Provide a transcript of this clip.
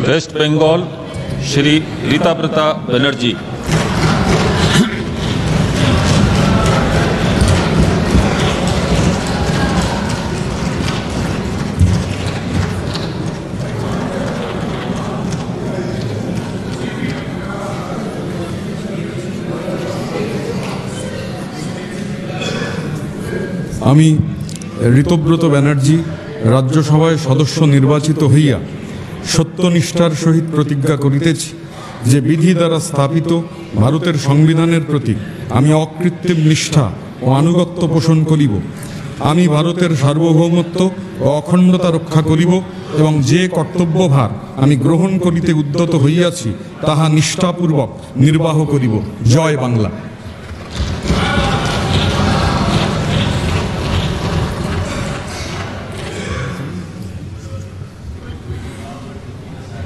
Waste Bengal Shri Ritabrata Banerjee. আমি ঋতব্রত ব্যানার্জি রাজ্যসভায় সদস্য নির্বাচিত হইয়া সত্যনিষ্ঠার সহিত প্রতিজ্ঞা করিতেছি যে বিধি দ্বারা স্থাপিত ভারতের সংবিধানের প্রতি আমি অকৃত্রিম নিষ্ঠা ও আনুগত্য পোষণ করিব। আমি ভারতের সার্বভৌমত্ব ও অখণ্ডতা রক্ষা করিব এবং যে কর্তব্যভার আমি গ্রহণ করিতে উদ্যত হইয়াছি তাহা নিষ্ঠাপূর্বক নির্বাহ করিব। জয় বাংলা।